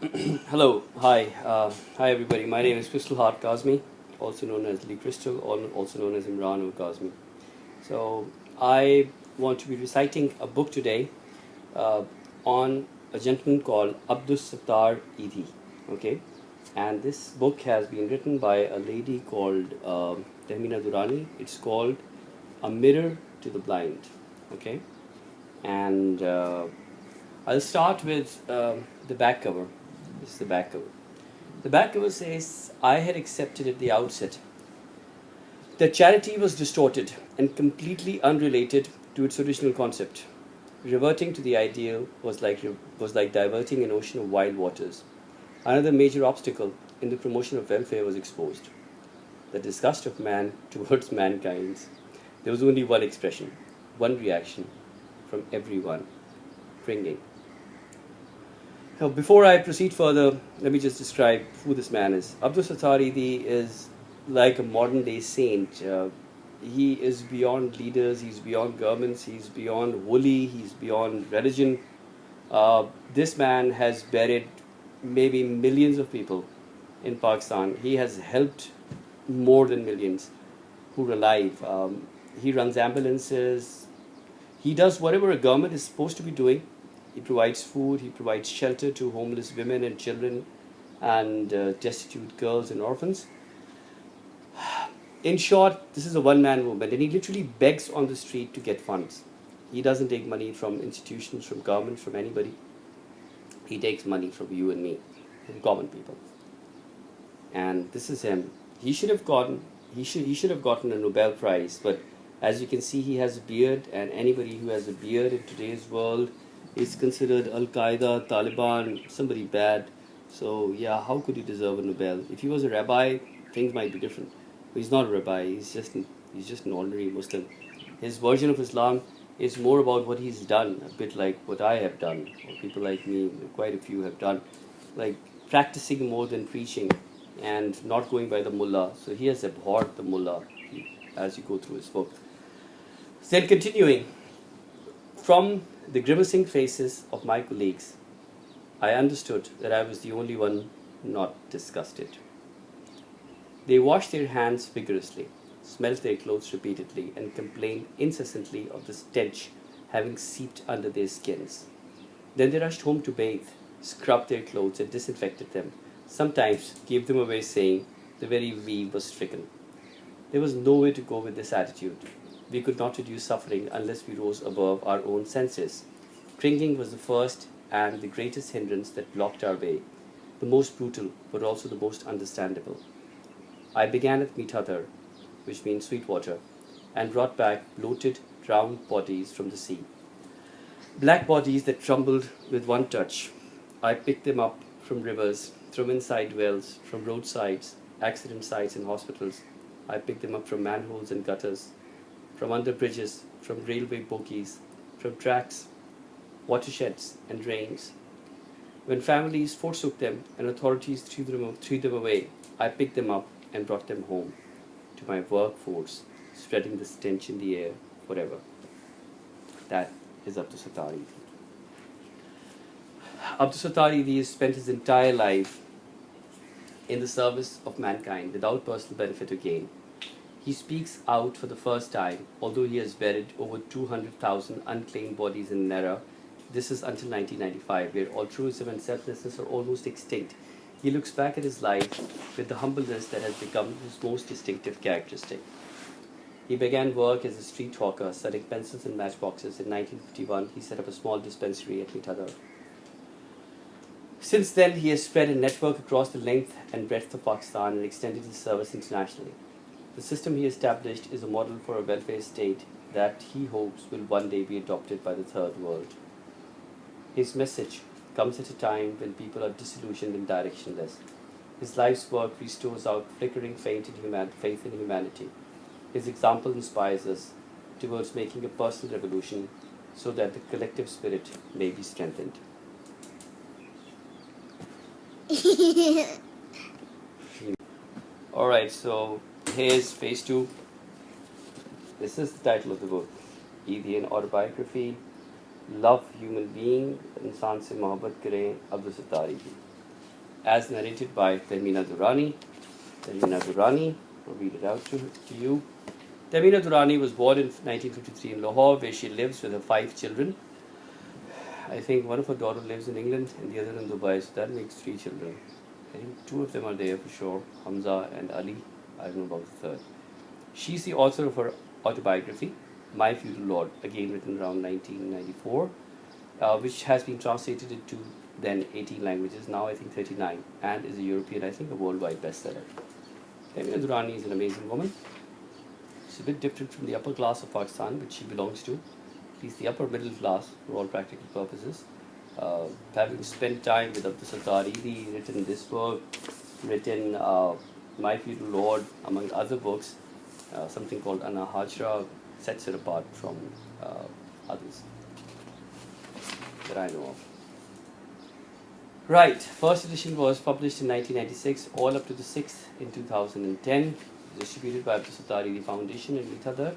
Hello, hi everybody. My name is Crystal Hart Kazmi, also known as Lee Crystal, also known as Imran Kazmi. So I want to be reciting a book today on a gentleman called Abdus Sattar Edhi. Okay, and this book has been written by a lady called Tehmina Durrani. It's called A Mirror to the Blind. Okay, and I'll start with the back cover. This is the back cover. The back cover says, I had accepted at the outset that charity was distorted and completely unrelated to its original concept. Reverting to the ideal was like diverting an ocean of wild waters. Another major obstacle in the promotion of welfare was exposed. The disgust of man towards mankind. There was only one expression, one reaction from everyone, cringing. Now, before I proceed further, let me just describe who this man is. Abdus Sattar Edhi is like a modern day saint. He is beyond leaders, he's beyond governments, he's beyond woolly, he's beyond religion. This man has buried maybe millions of people in Pakistan. He has helped more than millions who are alive. He runs ambulances. He does whatever a government is supposed to be doing. He provides food, he provides shelter to homeless women and children and destitute girls and orphans. In short, this is a one-man movement, and he literally begs on the street to get funds. He doesn't take money from institutions, from government, from anybody. He takes money from you and me, from common people. And this is him. He should have gotten a Nobel Prize, but as you can see, he has a beard, and anybody who has a beard in today's world is considered Al-Qaeda, Taliban, somebody bad. So yeah, how could he deserve a Nobel? If he was a rabbi, things might be different. But he's not a rabbi, he's just an ordinary Muslim. His version of Islam is more about what he's done, a bit like what I have done, or people like me, quite a few have done, like practicing more than preaching and not going by the mullah. So he has abhorred the mullah as you go through his book. Then continuing, from the grimacing faces of my colleagues, I understood that I was the only one not disgusted. They washed their hands vigorously, smelt their clothes repeatedly, and complained incessantly of the stench having seeped under their skins. Then they rushed home to bathe, scrubbed their clothes and disinfected them, sometimes gave them away saying the very weave was stricken. There was nowhere to go with this attitude. We could not reduce suffering unless we rose above our own senses. Cringing was the first and the greatest hindrance that blocked our way, the most brutal but also the most understandable. I began at Mitadar, which means sweet water, and brought back bloated, drowned bodies from the sea. Black bodies that trembled with one touch. I picked them up from rivers, from inside wells, from roadsides, accident sites and hospitals. I picked them up from manholes and gutters, from under bridges, from railway bogies, from tracks, watersheds and drains. When families forsook them and authorities threw them away, I picked them up and brought them home to my workforce, spreading the stench in the air forever. That is Abdus Sattar Edhi. Abdus Sattar Edhi has spent his entire life in the service of mankind without personal benefit or gain. He speaks out for the first time, although he has buried over 200,000 unclaimed bodies in an era. This is until 1995, where altruism and selflessness are almost extinct. He looks back at his life with the humbleness that has become his most distinctive characteristic. He began work as a street hawker, selling pencils and matchboxes. In 1951, he set up a small dispensary at Mitadar. Since then, he has spread a network across the length and breadth of Pakistan and extended his service internationally. The system he established is a model for a welfare state that he hopes will one day be adopted by the third world. His message comes at a time when people are disillusioned and directionless. His life's work restores our flickering faith in humanity. His example inspires us towards making a personal revolution so that the collective spirit may be strengthened. Alright, so here's phase 2. This is the title of the book, Edhi, an autobiography. Love human being, इंसान से मोहब्बत करें, Abdus Sattar Edhi. as narrated by Tehmina Durrani. Tehmina Durrani, I'll read it out to you. Tehmina Durrani was born in 1953 in Lahore, where she lives with her 5 children. I think one of her daughters lives in England and the other in Dubai, so that makes 3 children. I think 2 of them are there for sure, Hamza and Ali. I don't know about the third. She's the author of her autobiography, My Feudal Lord, again written around 1994, which has been translated into then 18 languages, now I think 39, and is a European, I think a worldwide bestseller. Tehmina Durrani is an amazing woman. She's a bit different from the upper class of Pakistan, which she belongs to, at least the upper middle class for all practical purposes. Having spent time with Abdus, Edhi, written this book, written My Feudal Lord, among other books, something called Ana Hajra sets her apart from others that I know of. Right, first edition was published in 1996, all up to the 6th in 2010, distributed by Abdus Zardari Foundation in Litadar,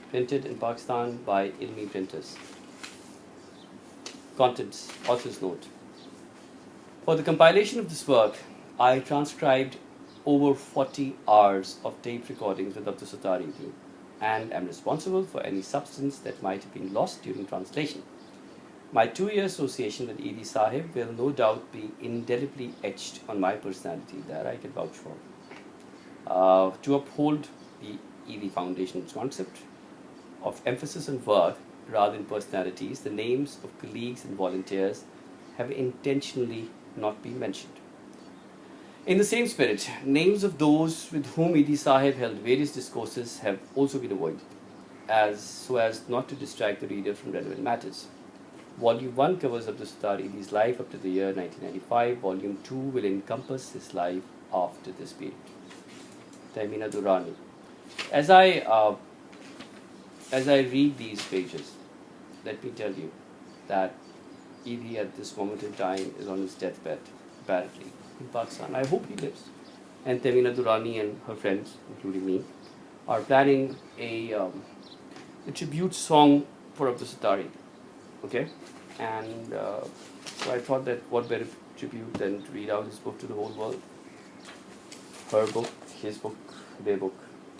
printed in Pakistan by Ilmi Printers. Contents, author's note. For the compilation of this work, I transcribed over 40 hours of tape recordings with Abdus Zardari and am responsible for any substance that might have been lost during translation. My 2-year association with Edhi Sahib will no doubt be indelibly etched on my personality, that I can vouch for. To uphold the Edhi Foundation's concept of emphasis on work rather than personalities, the names of colleagues and volunteers have intentionally not been mentioned. In the same spirit, names of those with whom Edhi Sahib held various discourses have also been avoided, so as not to distract the reader from relevant matters. Volume 1 covers Abdus Edhi's life up to the year 1995. Volume 2 will encompass his life after this period. Tehmina Durrani. As I read these pages, let me tell you that Edhi at this moment in time is on his deathbed, apparently, in Pakistan. I hope he lives. And Tehmina Durrani and her friends, including me, are planning a tribute song for Abdus Zardari. Okay? And so I thought that what better tribute than to read out his book to the whole world. Her book, his book, their book,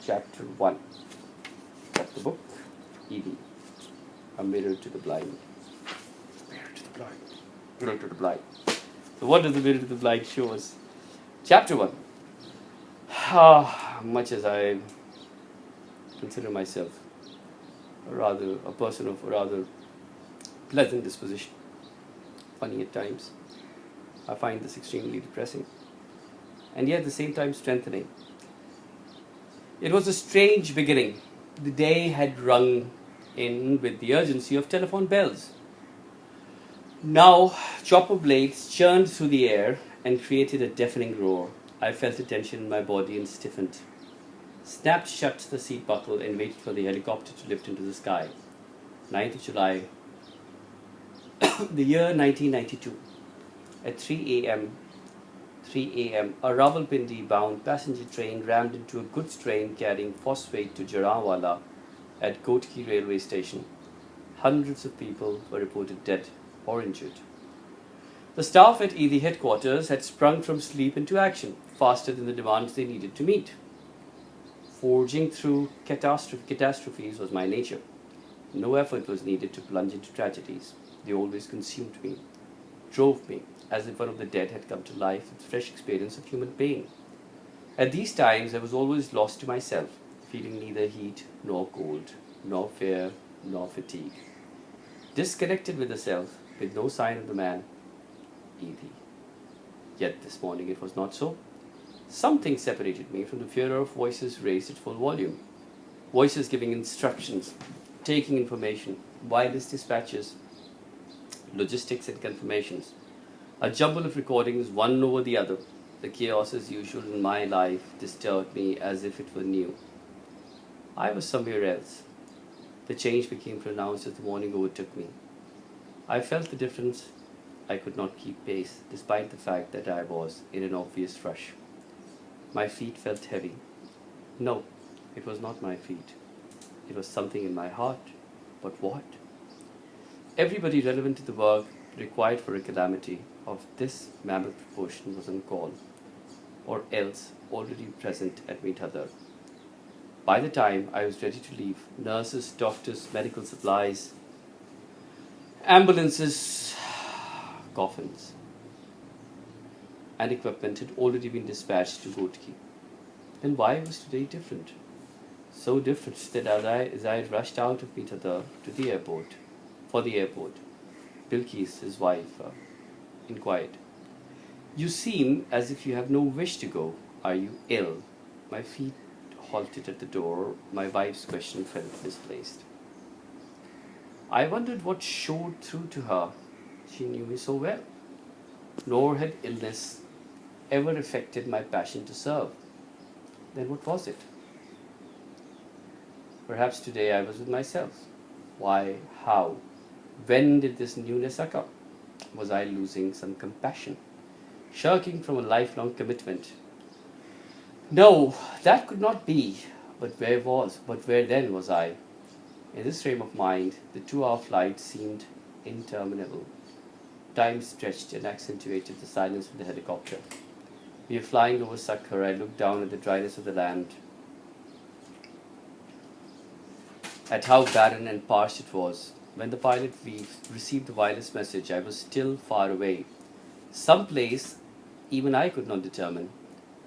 chapter 1 of the book, Edhi, A Mirror to the Blind. Mirror to the blind. Mirror to the blind. So what does the Mirror to the Blind show us? Chapter 1. Much as I consider myself a person of a rather pleasant disposition, funny at times, I find this extremely depressing, and yet at the same time strengthening. It was a strange beginning. The day had rung in with the urgency of telephone bells. Now chopper blades churned through the air and created a deafening roar. I felt a tension in my body and stiffened. Snapped shut the seat buckle and waited for the helicopter to lift into the sky. 9th of July, the year 1992. At 3 a.m., a Rawalpindi-bound passenger train rammed into a goods train carrying phosphate to Jaranwala at Kotki railway station. Hundreds of people were reported dead or injured. The staff at Edhi headquarters had sprung from sleep into action, faster than the demands they needed to meet. Forging through catastrophes was my nature. No effort was needed to plunge into tragedies. They always consumed me, drove me, as if one of the dead had come to life with fresh experience of human pain. At these times, I was always lost to myself, feeling neither heat nor cold, nor fear nor fatigue. Disconnected with the self, with no sign of the man, Edhi. Yet this morning it was not so. Something separated me from the fear of voices raised at full volume. Voices giving instructions, taking information, wireless dispatches, logistics and confirmations. A jumble of recordings, one over the other. The chaos as usual in my life disturbed me as if it were new. I was somewhere else. The change became pronounced as the morning overtook me. I felt the difference. I could not keep pace, despite the fact that I was in an obvious rush. My feet felt heavy. No, it was not my feet. It was something in my heart. But what? Everybody relevant to the work required for a calamity of this mammoth proportion was on call, or else already present at Meethadar. By the time I was ready to leave, nurses, doctors, medical supplies, ambulances, coffins, and equipment had already been dispatched to Gotki. Then why was today different? So different that as I rushed out of Meethadar to the airport, for the airport, Bilkis, his wife, inquired, "You seem as if you have no wish to go. Are you ill?" My feet halted at the door. My wife's question felt misplaced. I wondered what showed through to her. She knew me so well. Nor had illness ever affected my passion to serve. Then what was it? Perhaps today I was with myself. Why? How? When did this newness occur? Was I losing some compassion? Shirking from a lifelong commitment? No, that could not be. But where then was I? In this frame of mind, the 2-hour flight seemed interminable. Time stretched and accentuated the silence of the helicopter. We were flying over Sattar. I looked down at the dryness of the land, at how barren and parched it was. When the pilot received the wireless message, I was still far away. Some place even I could not determine.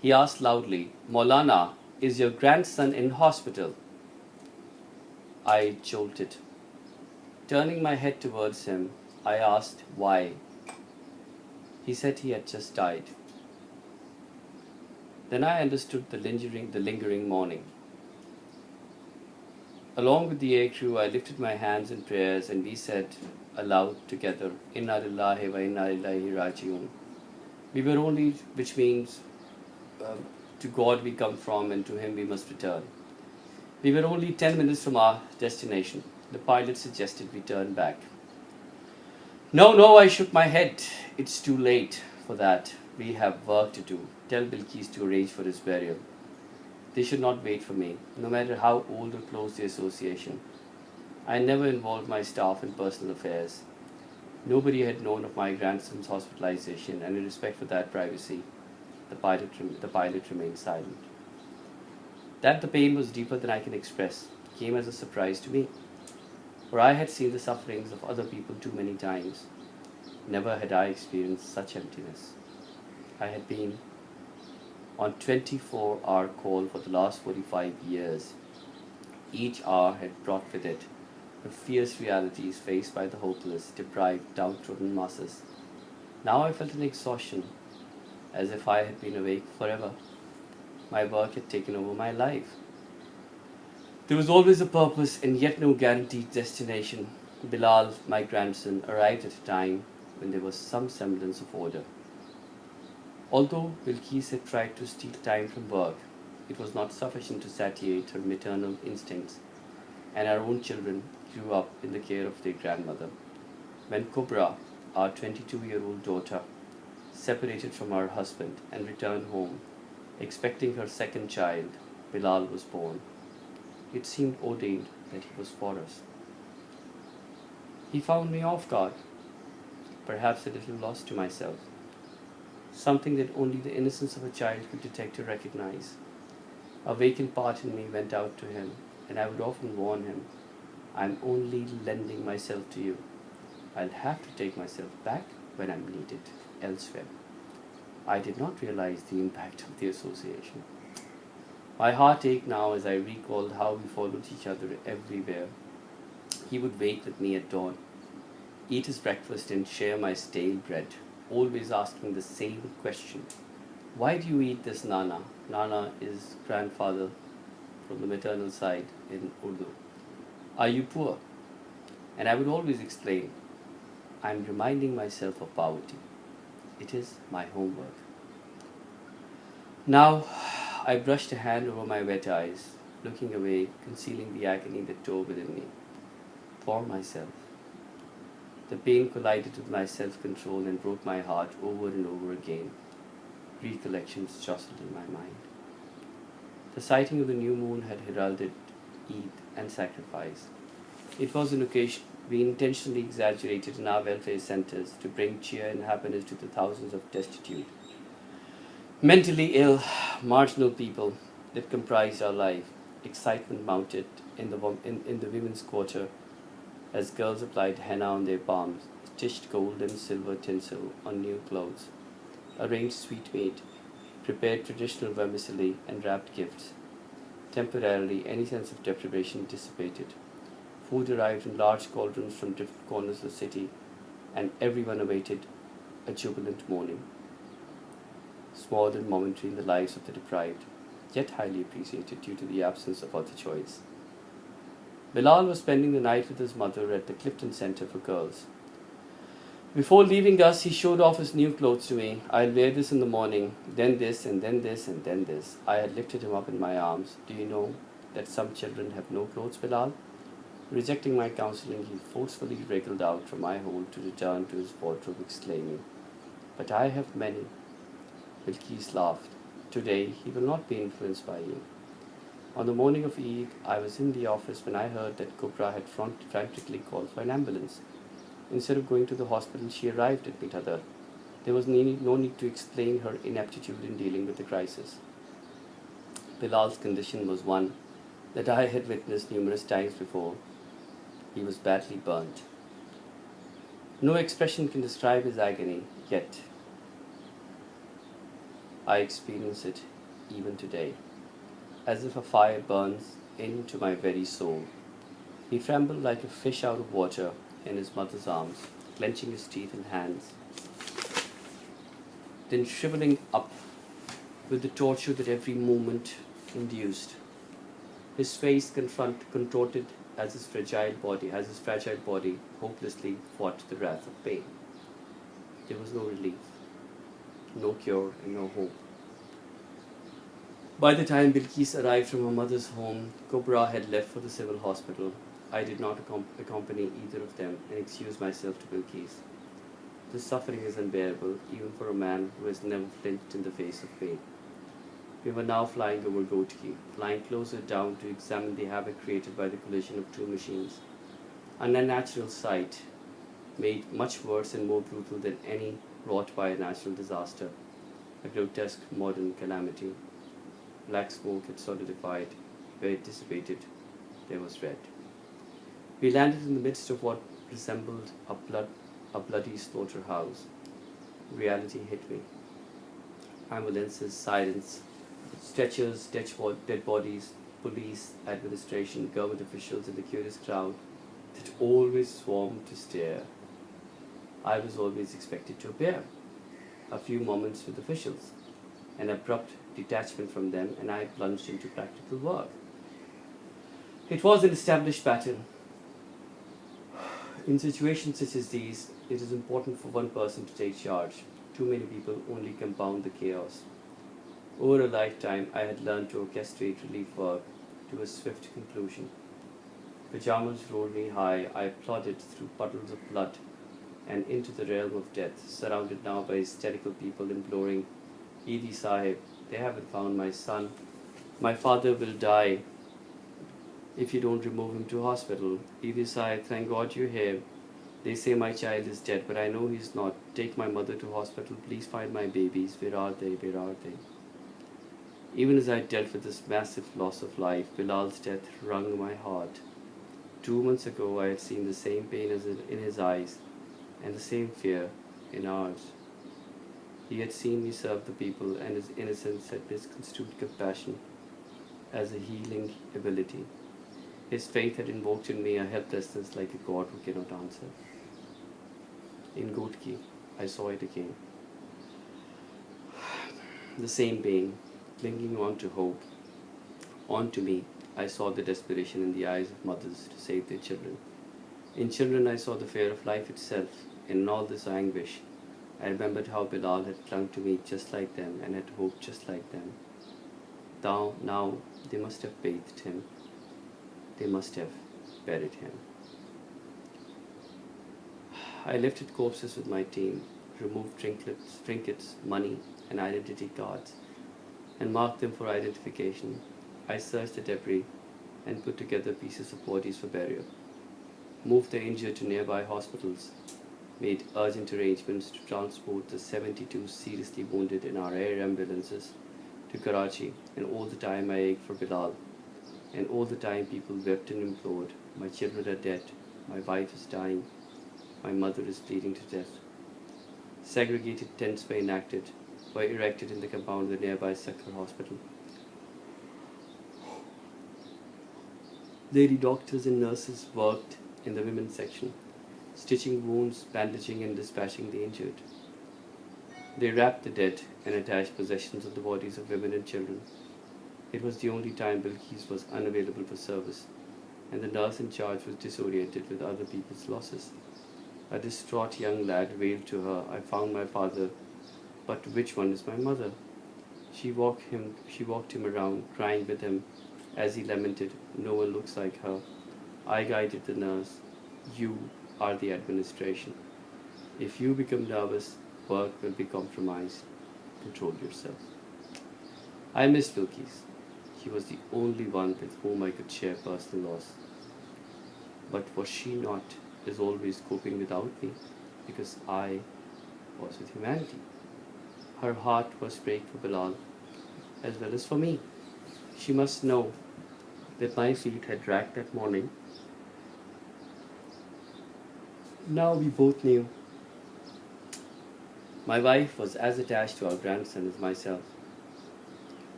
He asked loudly, "Maulana, is your grandson in hospital?" I jolted. Turning my head towards him, I asked why. He said he had just died. Then I understood the lingering mourning. Along with the aircrew, I lifted my hands in prayers and we said aloud together, "Inna lillahi wa inna ilaihi raji'un." We were only, which means to God we come from and to Him we must return. We were only 10 minutes from our destination. The pilot suggested we turn back. No, I shook my head. It's too late for that. We have work to do. Tell Bilkis to arrange for his burial. They should not wait for me, no matter how old or close the association. I never involved my staff in personal affairs. Nobody had known of my grandson's hospitalization, and in respect for that privacy, the pilot remained silent. That the pain was deeper than I can express came as a surprise to me, for I had seen the sufferings of other people too many times. Never had I experienced such emptiness. I had been on 24-hour call for the last 45 years. Each hour had brought with it the fierce realities faced by the hopeless, deprived, downtrodden masses. Now I felt an exhaustion, as if I had been awake forever. My work had taken over my life. There was always a purpose and yet no guaranteed destination. Bilal, my grandson, arrived at a time when there was some semblance of order. Although Bilkis had tried to steal time from work, it was not sufficient to satiate her maternal instincts, and our own children grew up in the care of their grandmother. When Kubra, our 22-year-old daughter, separated from her husband and returned home, expecting her second child, Bilal was born. It seemed ordained that he was for us. He found me off guard, perhaps a little lost to myself. Something that only the innocence of a child could detect or recognize. A vacant part in me went out to him, and I would often warn him, "I'm only lending myself to you. I'll have to take myself back when I'm needed elsewhere." I did not realize the impact of the association. My heart ached now as I recalled how we followed each other everywhere. He would wake with me at dawn, eat his breakfast and share my stale bread, always asking the same question. "Why do you eat this, Nana?" Nana is grandfather from the maternal side in Urdu. "Are you poor?" And I would always explain, "I'm reminding myself of poverty. It is my homework." Now, I brushed a hand over my wet eyes, looking away, concealing the agony that tore within me. For myself. The pain collided with my self-control and broke my heart over and over again. Recollections jostled in my mind. The sighting of the new moon had heralded Eid and sacrifice. It was an occasion We intentionally exaggerated in our welfare centers to bring cheer and happiness to the thousands of destitute, mentally ill, marginal people that comprised our life. Excitement mounted in the women's quarter as girls applied henna on their palms, stitched gold and silver tinsel on new clothes, arranged sweetmeat, prepared traditional vermicelli, and wrapped gifts. Temporarily, any sense of deprivation dissipated. Food arrived in large cauldrons from different corners of the city, and everyone awaited a jubilant morning, small and momentary in the lives of the deprived, yet highly appreciated due to the absence of other choice. Bilal was spending the night with his mother at the Clifton Center for Girls. Before leaving us, he showed off his new clothes to me. I'll wear this in the morning, then this, and then this, and then this. I had lifted him up in my arms. Do you know that some children have no clothes, Bilal? Rejecting my counseling, he forcefully wriggled out from my hold to return to his wardrobe, exclaiming, "But I have many." Bilkis laughed. "Today, he will not be influenced by you." On the morning of Eid, I was in the office when I heard that Kubra had frantically called for an ambulance. Instead of going to the hospital, she arrived at Mitadar. There was no need to explain her ineptitude in dealing with the crisis. Bilal's condition was one that I had witnessed numerous times before. He was badly burnt. No expression can describe his agony, yet I experience it even today, as if a fire burns into my very soul. He trembled like a fish out of water in his mother's arms, clenching his teeth and hands, then shriveling up with the torture that every movement induced. His face contorted as his fragile body hopelessly fought the wrath of pain. There was no relief, no cure, and no hope. By the time Bilkis arrived from her mother's home, Kubra had left for the civil hospital. I did not accompany either of them and excused myself to Bilkis. This suffering is unbearable, even for a man who has never flinched in the face of pain. We were now flying over Gotki, flying closer down to examine the havoc created by the collision of two machines. An unnatural sight, made much worse and more brutal than any wrought by a natural disaster, a grotesque modern calamity. Black smoke had solidified. Where it dissipated, there was red. We landed in the midst of what resembled a bloody slaughterhouse. Reality hit me. Ambulances, sirens, stretchers, dead bodies, police, administration, government officials, and the curious crowd that always swarmed to stare. I was always expected to appear. A few moments with officials, an abrupt detachment from them, and I plunged into practical work. It was an established pattern. In situations such as these, it is important for one person to take charge. Too many people only compound the chaos. Over a lifetime, I had learned to orchestrate relief work to a swift conclusion. Pajamas rolled me high. I plodded through puddles of blood and into the realm of death, surrounded now by hysterical people imploring, "Edhi Sahib, they haven't found my son. My father will die if you don't remove him to hospital. Edhi Sahib, thank God you're here. They say my child is dead, but I know he's not. Take my mother to hospital. Please find my babies. Where are they? Where are they?" Even as I dealt with this massive loss of life, Bilal's death wrung my heart. 2 months ago, I had seen the same pain in his eyes and the same fear in ours. He had seen me serve the people, and his innocence had misconstrued compassion as a healing ability. His faith had invoked in me a helplessness like a god who cannot answer. In Gotki, I saw it again. The same pain, clinging on to hope. On to me, I saw the desperation in the eyes of mothers to save their children. In children, I saw the fear of life itself. In all this anguish, I remembered how Bilal had clung to me just like them and had hoped just like them. Now they must have bathed him. They must have buried him. I lifted corpses with my team, removed trinkets, money, and identity cards, and marked them for identification. I searched the debris and put together pieces of bodies for burial. moved the injured to nearby hospitals, made urgent arrangements to transport the 72 seriously wounded in our air ambulances to Karachi, and all the time I ached for Bilal, and all the time people wept and implored, my children are dead, my wife is dying, my mother is bleeding to death. Segregated tents were erected in the compound of the nearby Sattar hospital. Lady doctors and nurses worked in the women's section, stitching wounds, bandaging and dispatching the injured. They wrapped the dead and attached possessions of the bodies of women and children. It was the only time Bilkis was unavailable for service, and the nurse in charge was disoriented with other people's losses. A distraught young lad wailed to her, I found my father, but which one is my mother? She walked him around, crying with him as he lamented, no one looks like her. I guided the nurse. You are the administration. If you become nervous, work will be compromised. Control yourself. I missed Bilkis. She was the only one with whom I could share personal loss. But was she not, as always, coping without me? Because I was with humanity. Her heart was break for Bilal, as well as for me. She must know that my feet had dragged that morning. Now we both knew. My wife was as attached to our grandson as myself.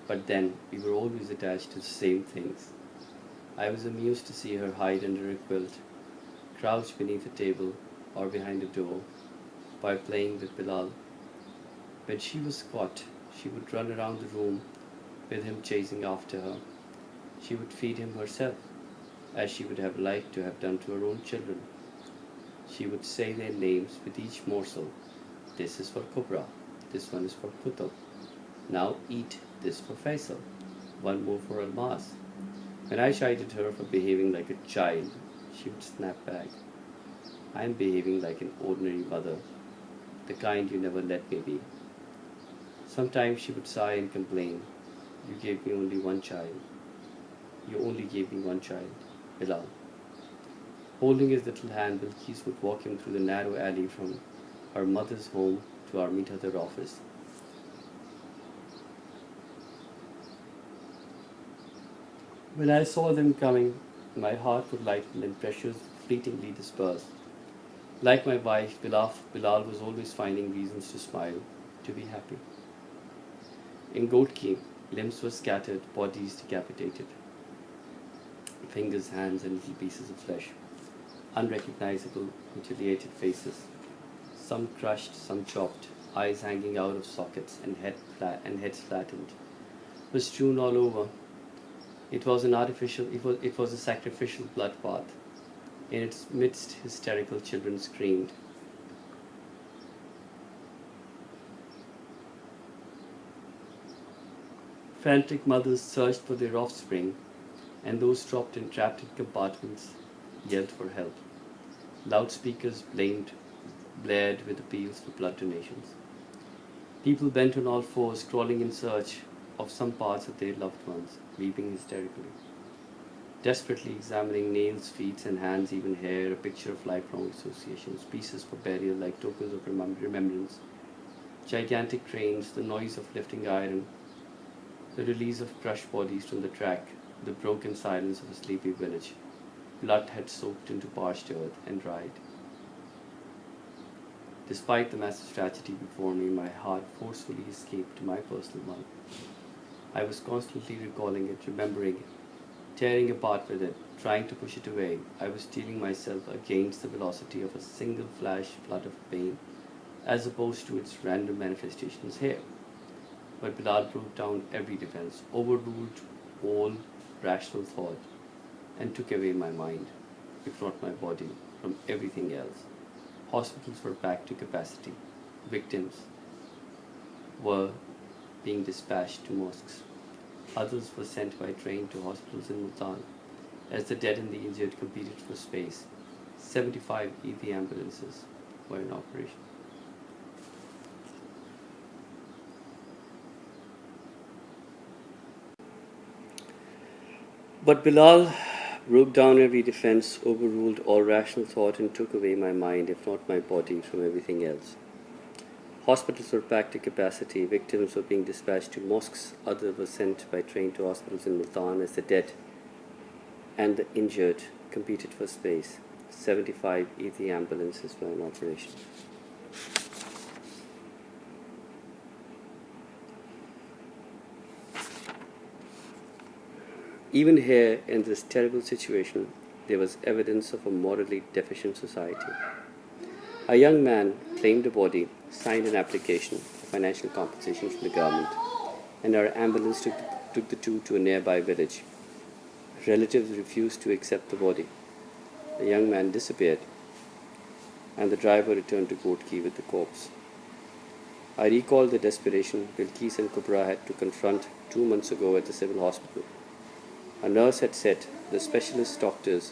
But then we were always attached to the same things. I was amused to see her hide under a quilt, crouch beneath a table or behind a door, while playing with Bilal. When she was caught, she would run around the room with him chasing after her. She would feed him herself, as she would have liked to have done to her own children. She would say their names with each morsel. This is for Kubra, this one is for Kutub. Now eat this for Faisal, one more for Almaz. When I chided her for behaving like a child, she would snap back. I am behaving like an ordinary mother, the kind you never let me be. Sometimes she would sigh and complain, you gave me only one child. You only gave me one child, Bilal. Holding his little hand, Bilkis would walk him through the narrow alley from her mother's home to our meet other office. When I saw them coming, my heart would lighten and pressures fleetingly disperse. Like my wife, Bilal was always finding reasons to smile, to be happy. In Gotki, limbs were scattered, bodies decapitated. Fingers, hands, and little pieces of flesh. Unrecognizable, mutilated faces. Some crushed, some chopped, eyes hanging out of sockets and heads flattened. Was strewn all over. It was a sacrificial bloodbath. In its midst, hysterical children screamed. Frantic mothers searched for their offspring, and those trapped in compartments yelled for help. Loudspeakers blared with appeals for blood donations. People bent on all fours, crawling in search of some parts of their loved ones, weeping hysterically. Desperately examining nails, feet, and hands, even hair, a picture of lifelong associations, pieces for burial like tokens of remembrance. Gigantic cranes, the noise of lifting iron, the release of crushed bodies from the track, the broken silence of a sleepy village. Blood had soaked into parched earth and dried. Despite the massive tragedy before me, my heart forcefully escaped to my personal one. I was constantly recalling it, remembering it, tearing apart with it, trying to push it away. I was steeling myself against the velocity of a single flash flood of pain, as opposed to its random manifestations here. But Bilal broke down every defense, overruled all rational thought, and took away my mind, if not my body, from everything else. Hospitals were back to capacity. Victims were being dispatched to mosques. Others were sent by train to hospitals in Multan, as the dead and the injured competed for space. 75 Edhi ambulances were in operation. But Bilal Broke down every defense, overruled all rational thought, and took away my mind, if not my body, from everything else. Hospitals were packed to capacity, victims were being dispatched to mosques, others were sent by train to hospitals in Multan as the dead and the injured competed for space. 75 Edhi ambulances were in operation. Even here, in this terrible situation, there was evidence of a morally deficient society. A young man claimed a body, signed an application for financial compensation from the government, and our ambulance took the two to a nearby village. Relatives refused to accept the body. The young man disappeared, and the driver returned to Kotki with the corpse. I recall the desperation Bilkis and Kubra had to confront 2 months ago at the civil hospital. A nurse had said the specialist doctors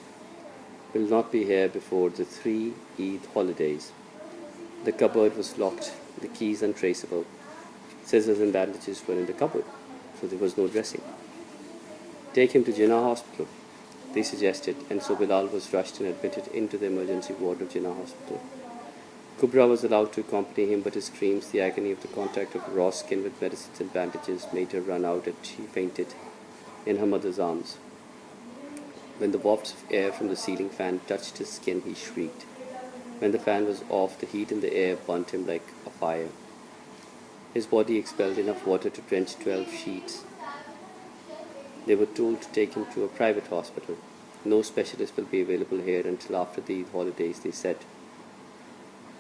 will not be here before the 3 Eid holidays. The cupboard was locked, the keys untraceable. Scissors and bandages were in the cupboard, so there was no dressing. Take him to Jinnah Hospital, they suggested, and so Bilal was rushed and admitted into the emergency ward of Jinnah Hospital. Kubra was allowed to accompany him, but his screams, the agony of the contact of raw skin with medicines and bandages, made her run out, and she fainted in her mother's arms. When the wafts of air from the ceiling fan touched his skin, he shrieked. When the fan was off, the heat in the air burnt him like a fire. His body expelled enough water to drench 12 sheets. They were told to take him to a private hospital. No specialist will be available here until after the holidays, they said.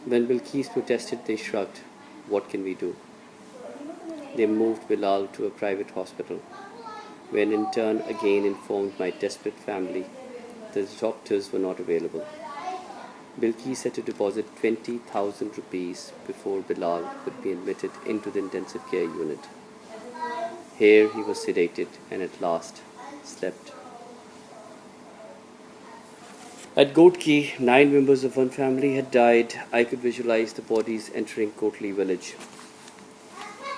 When Bilkis protested, they shrugged. What can we do? They moved Bilal to a private hospital. When in turn again informed my desperate family that the doctors were not available. Bilkis had to deposit 20,000 rupees before Bilal could be admitted into the intensive care unit. Here he was sedated and at last slept. At Kotki, 9 members of one family had died. I could visualize the bodies entering Kotli village.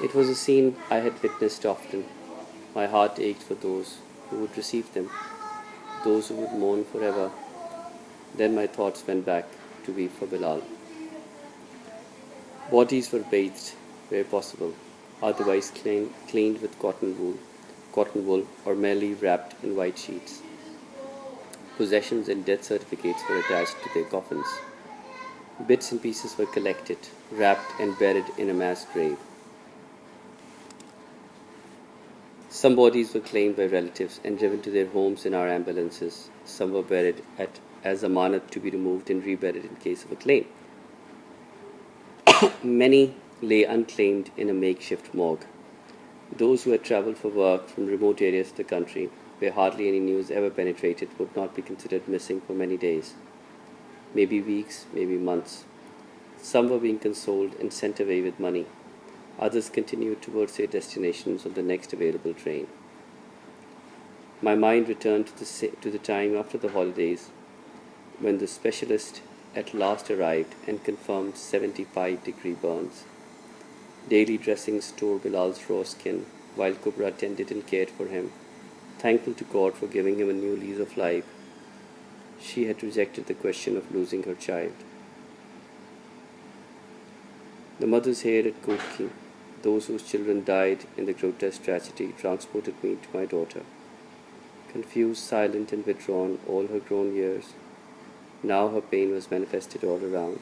It was a scene I had witnessed often. My heart ached for those who would receive them, those who would mourn forever. Then my thoughts went back to weep for Bilal. Bodies were bathed where possible, otherwise cleaned with cotton wool, or merely wrapped in white sheets. Possessions and death certificates were attached to their coffins. Bits and pieces were collected, wrapped and buried in a mass grave. Some bodies were claimed by relatives and driven to their homes in our ambulances. Some were buried as amanat to be removed and reburied in case of a claim. Many lay unclaimed in a makeshift morgue. Those who had travelled for work from remote areas of the country, where hardly any news ever penetrated, would not be considered missing for many days, maybe weeks, maybe months. Some were being consoled and sent away with money. Others continued towards their destinations on the next available train. My mind returned to the time after the holidays when the specialist at last arrived and confirmed 75-degree burns. Daily dressings tore Bilal's raw skin, while Kubra tended and cared for him. Thankful to God for giving him a new lease of life, she had rejected the question of losing her child. The mothers here at Kotki, those whose children died in the grotesque tragedy, transported me to my daughter. Confused, silent, and withdrawn all her grown years, now her pain was manifested all around.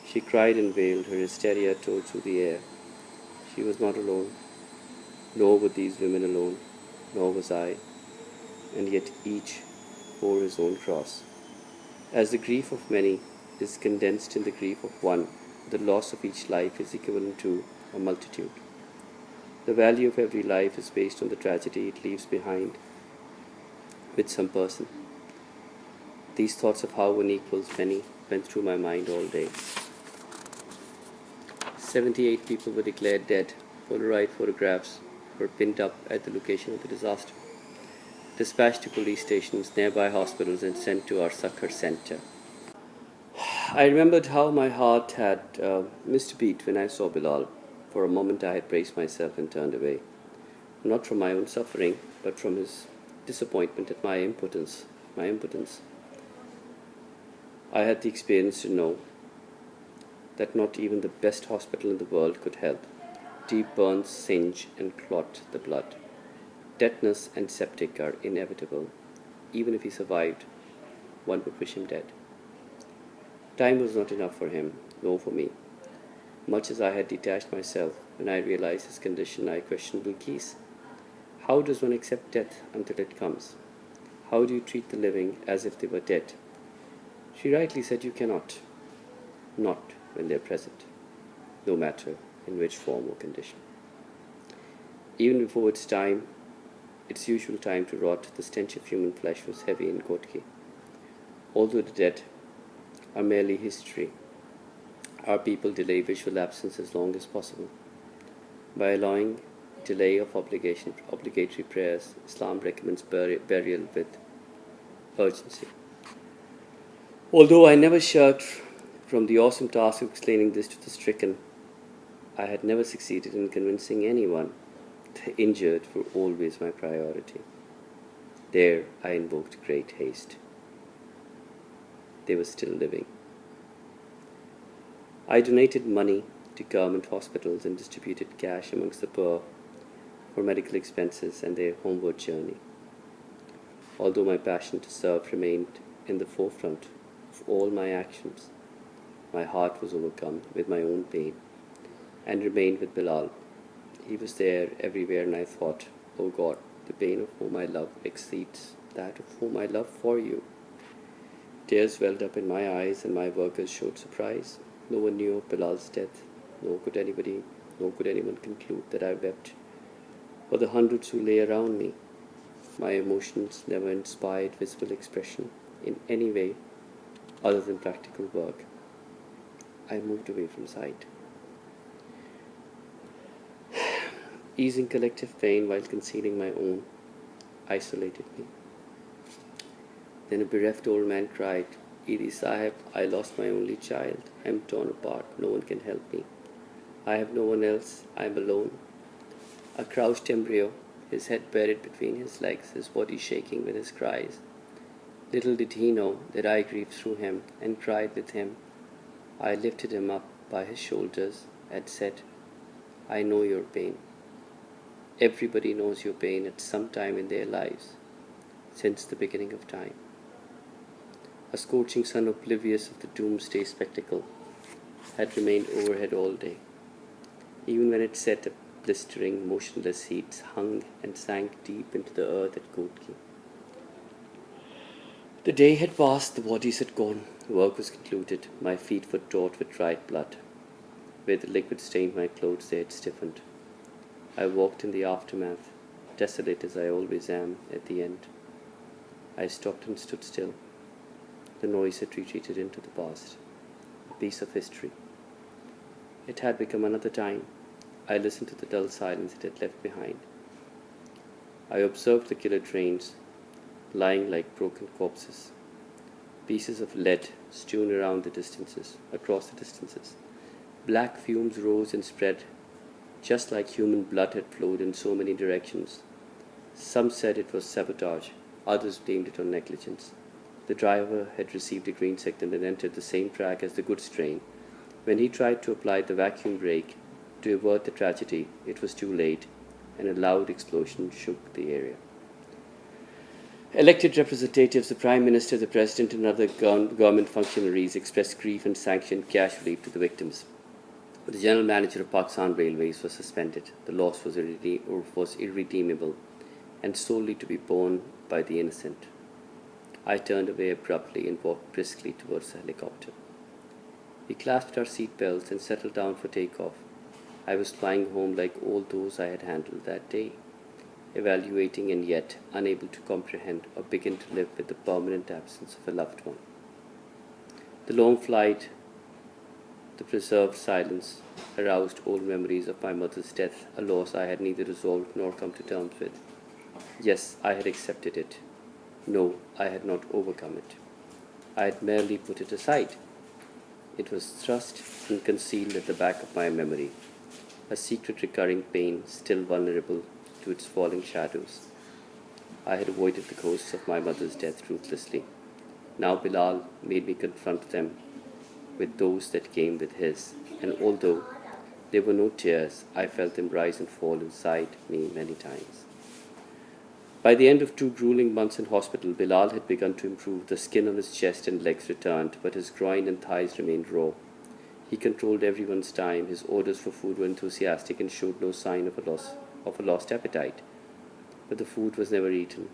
She cried and wailed, her hysteria tore through the air. She was not alone, nor were these women alone, nor was I, and yet each bore his own cross. As the grief of many is condensed in the grief of one, the loss of each life is equivalent to a multitude. The value of every life is based on the tragedy it leaves behind with some person. These thoughts of how one equals many went through my mind all day. 78 people were declared dead. Polaroid photographs were pinned up at the location of the disaster, dispatched to police stations, nearby hospitals, and sent to our Sattar center. I remembered how my heart had missed a beat when I saw Bilal. For a moment I had braced myself and turned away, not from my own suffering, but from his disappointment at my impotence. my impotence. I had the experience to know that not even the best hospital in the world could help. Deep burns singe and clot the blood. Tetanus and septic are inevitable. Even if he survived, one would wish him dead. Time was not enough for him, nor for me. Much as I had detached myself when I realized his condition, I questioned Bilquis. How does one accept death until it comes? How do you treat the living as if they were dead? She rightly said you cannot. Not when they are present, no matter in which form or condition. Even before its usual time to rot, the stench of human flesh was heavy in Kotki. Although the dead are merely history, our people delay visual absence as long as possible. By allowing delay of obligatory prayers, Islam recommends burial with urgency. Although I never shirked from the awesome task of explaining this to the stricken, I had never succeeded in convincing anyone the injured were always my priority. There I invoked great haste. They were still living. I donated money to government hospitals and distributed cash amongst the poor for medical expenses and their homeward journey. Although my passion to serve remained in the forefront of all my actions, my heart was overcome with my own pain and remained with Bilal. He was there everywhere, and I thought, oh God, the pain of whom I love exceeds that of whom I love for you. Tears welled up in my eyes, and my workers showed surprise. No one knew of Bilal's death, nor could anyone conclude that I wept for the hundreds who lay around me. My emotions never inspired visible expression in any way other than practical work. I moved away from sight. Easing collective pain while concealing my own isolated me. Then a bereft old man cried, Edhi Sahib, I lost my only child. I am torn apart. No one can help me. I have no one else. I am alone. A crouched embryo, his head buried between his legs, his body shaking with his cries. Little did he know that I grieved through him and cried with him. I lifted him up by his shoulders and said, I know your pain. Everybody knows your pain at some time in their lives, since the beginning of time. A scorching sun, oblivious of the doomsday spectacle, had remained overhead all day. Even when it set, a blistering, motionless heat hung and sank deep into the earth at Kotki. The day had passed, the bodies had gone, work was concluded, my feet were taut with dried blood. Where the liquid stained my clothes, they had stiffened. I walked in the aftermath, desolate as I always am at the end. I stopped and stood still. The noise had retreated into the past, a piece of history. It had become another time. I listened to the dull silence it had left behind. I observed the killer trains, lying like broken corpses, pieces of lead strewn around across the distances. Black fumes rose and spread, just like human blood had flowed in so many directions. Some said it was sabotage, others blamed it on negligence. The driver had received a green signal and entered the same track as the goods train. When he tried to apply the vacuum brake to avert the tragedy, it was too late, and a loud explosion shook the area. Elected representatives, the Prime Minister, the President, and other government functionaries expressed grief and sanctioned cash relief to the victims. The General Manager of Pakistan Railways was suspended. The loss was irredeemable and solely to be borne by the innocent. I turned away abruptly and walked briskly towards the helicopter. We clasped our seat belts and settled down for takeoff. I was flying home like all those I had handled that day, evaluating and yet unable to comprehend or begin to live with the permanent absence of a loved one. The long flight, the preserved silence, aroused old memories of my mother's death, a loss I had neither resolved nor come to terms with. Yes, I had accepted it. No, I had not overcome it. I had merely put it aside. It was thrust and concealed at the back of my memory, a secret recurring pain still vulnerable to its falling shadows. I had avoided the ghosts of my mother's death ruthlessly. Now Bilal made me confront them with those that came with his, and although there were no tears, I felt them rise and fall inside me many times. By the end of 2 grueling months in hospital, Bilal had begun to improve. The skin on his chest and legs returned, but his groin and thighs remained raw. He controlled everyone's time. His orders for food were enthusiastic and showed no sign of a lost appetite. But the food was never eaten.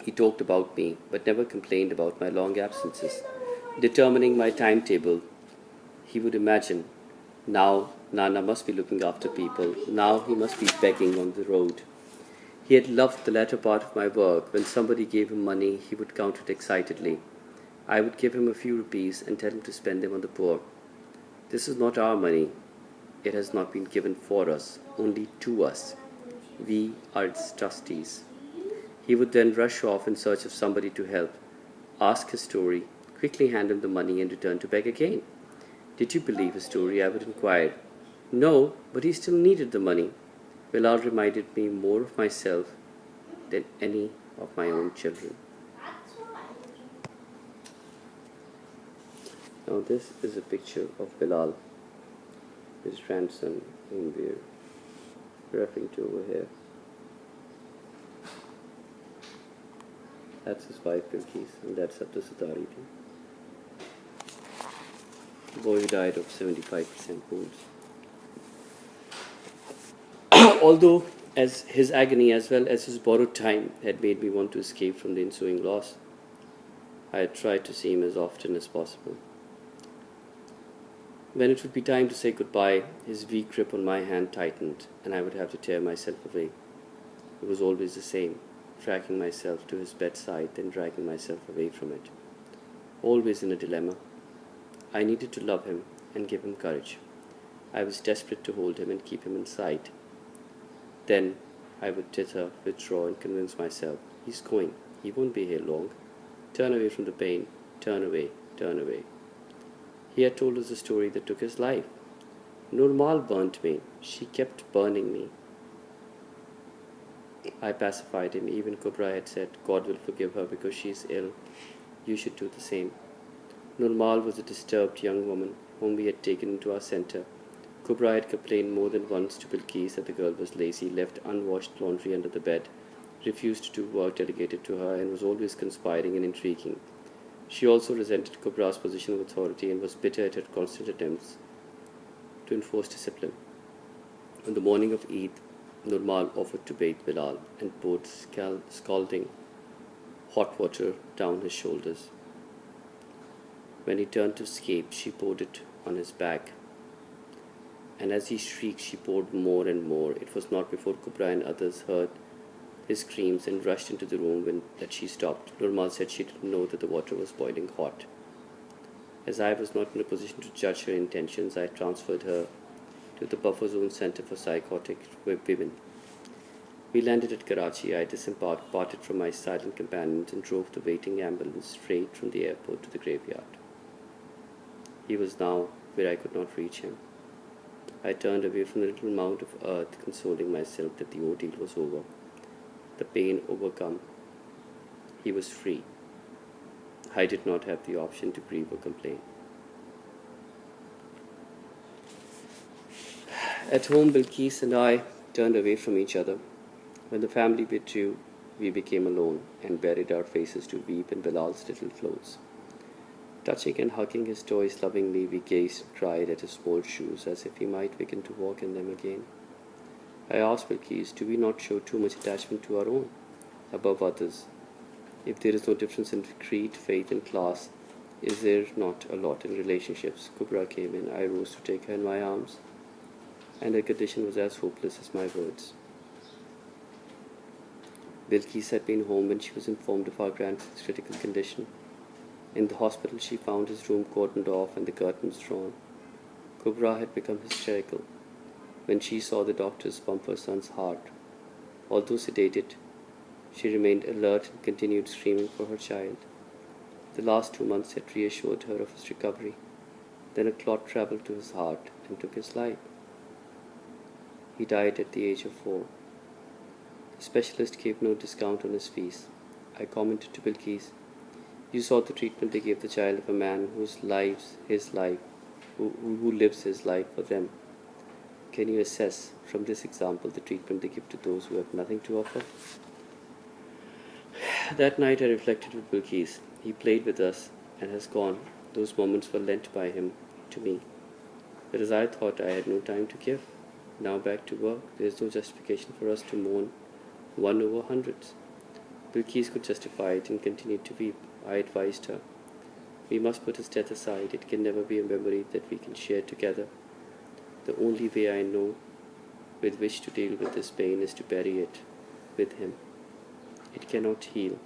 He talked about me, but never complained about my long absences. Determining my timetable, he would imagine, now Nana must be looking after people. Now he must be begging on the road. He had loved the latter part of my work. When somebody gave him money, he would count it excitedly. I would give him a few rupees and tell him to spend them on the poor. This is not our money. It has not been given for us, only to us. We are its trustees. He would then rush off in search of somebody to help, ask his story, quickly hand him the money and return to beg again. Did you believe his story? I would inquire. No, but he still needed the money. Bilal reminded me more of myself than any of my own children. Now this is a picture of Bilal, his grandson, whom we are referring to over here. That's his wife Bilkis, and that's Abdus Zardari. The boy who died of 75% wounds. Although as his agony as well as his borrowed time had made me want to escape from the ensuing loss, I had tried to see him as often as possible. When it would be time to say goodbye, his weak grip on my hand tightened, and I would have to tear myself away. It was always the same, dragging myself to his bedside, then dragging myself away from it. Always in a dilemma. I needed to love him and give him courage. I was desperate to hold him and keep him in sight. Then I would titter, withdraw, and convince myself, he's going, he won't be here long. Turn away from the pain, turn away, turn away. He had told us a story that took his life. Nurmal burnt me, she kept burning me. I pacified him. Even Kubra had said, God will forgive her because she is ill. You should do the same. Nurmal was a disturbed young woman whom we had taken into our center. Kubra had complained more than once to Bilkis that the girl was lazy, left unwashed laundry under the bed, refused to do work delegated to her, and was always conspiring and intriguing. She also resented Kubra's position of authority and was bitter at her constant attempts to enforce discipline. On the morning of Eid, Nurmal offered to bathe Bilal and poured scalding hot water down his shoulders. When he turned to escape, she poured it on his back. And as he shrieked, she poured more and more. It was not before Kubra and others heard his screams and rushed into the room that she stopped. Nurmal said she didn't know that the water was boiling hot. As I was not in a position to judge her intentions, I transferred her to the buffer zone center for psychotic women. We landed at Karachi. I disembarked, parted from my silent companions, and drove the waiting ambulance straight from the airport to the graveyard. He was now where I could not reach him. I turned away from the little mound of earth, consoling myself that the ordeal was over. The pain overcome. He was free. I did not have the option to grieve or complain. At home, Bilkis and I turned away from each other. When the family withdrew, we became alone and buried our faces to weep in Bilal's little floats. Touching and hugging his toys lovingly, we gazed and cried at his small shoes as if he might begin to walk in them again. I asked Bilkis, do we not show too much attachment to our own, above others? If there is no difference in creed, faith, and class, is there not a lot in relationships? Kubra came in. I rose to take her in my arms, and her condition was as hopeless as my words. Bilkis had been home when she was informed of our grandson's critical condition. In the hospital, she found his room cordoned off and the curtains drawn. Kubra had become hysterical when she saw the doctors pump her son's heart. Although sedated, she remained alert and continued screaming for her child. The last 2 months had reassured her of his recovery. Then a clot traveled to his heart and took his life. He died at the age of 4. The specialist gave no discount on his fees. I commented to Bilkis, "You saw the treatment they gave the child of a man whose lives, his life, who lives his life for them. Can you assess from this example the treatment they give to those who have nothing to offer?" That night I reflected with Bilkis. He played with us and has gone. Those moments were lent by him to me. But as I thought I had no time to give, now back to work, there is no justification for us to mourn one over hundreds. Bilkis could justify it and continued to weep. I advised her, "We must put his death aside. It can never be a memory that we can share together. The only way I know with which to deal with this pain is to bury it with him. It cannot heal.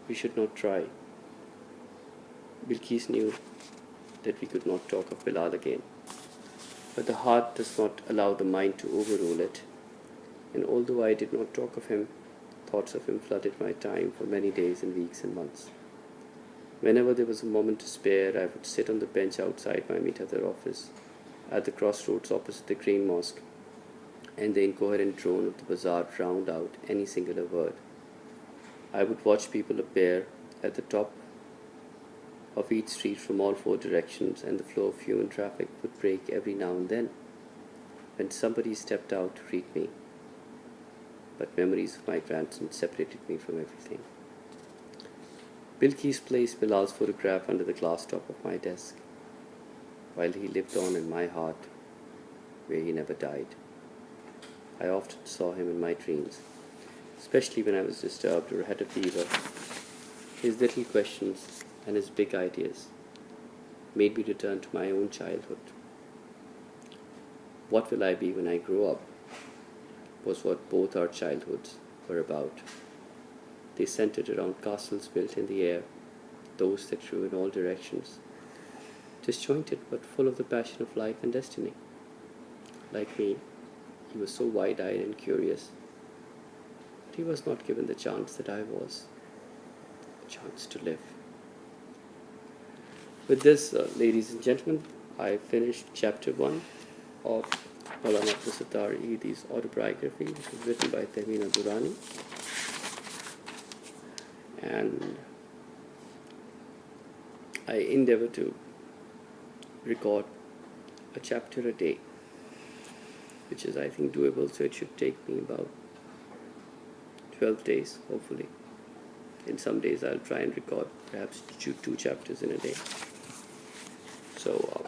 We should not try." Bilkis knew that we could not talk of Bilal again. But the heart does not allow the mind to overrule it. And although I did not talk of him, thoughts of him flooded my time for many days and weeks and months. Whenever there was a moment to spare, I would sit on the bench outside my Meethathar office, at the crossroads opposite the Green Mosque, and the incoherent drone of the bazaar drowned out any singular word. I would watch people appear at the top of each street from all four directions, and the flow of human traffic would break every now and then when somebody stepped out to greet me. But memories of my grandson separated me from everything. Bilkis placed Bilal's photograph under the glass top of my desk, while he lived on in my heart, where he never died. I often saw him in my dreams, especially when I was disturbed or had a fever. His little questions and his big ideas made me return to my own childhood. What will I be when I grow up was what both our childhoods were about. They centered around castles built in the air, those that grew in all directions, disjointed but full of the passion of life and destiny. Like me, he was so wide-eyed and curious, but he was not given the chance that I was, a chance to live. With this, ladies and gentlemen, I finished chapter 1 of Maulana Sattar Edhi's autobiography, which was written by Tehmina Durrani. And I endeavor to record a chapter a day, which is, I think, doable. So it should take me about 12 days, hopefully. In some days, I'll try and record perhaps two chapters in a day. So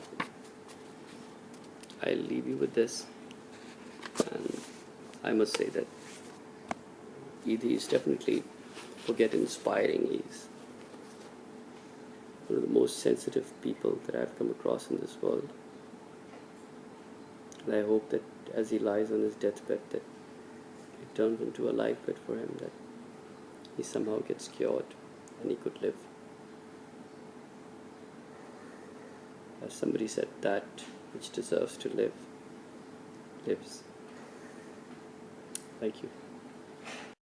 I'll leave you with this. And I must say that Edhi is definitely, forget inspiring, he's one of the most sensitive people that I've come across in this world. And I hope that as he lies on his deathbed, that it turns into a life bed for him, that he somehow gets cured and he could live. As somebody said, that which deserves to live, lives. Thank you.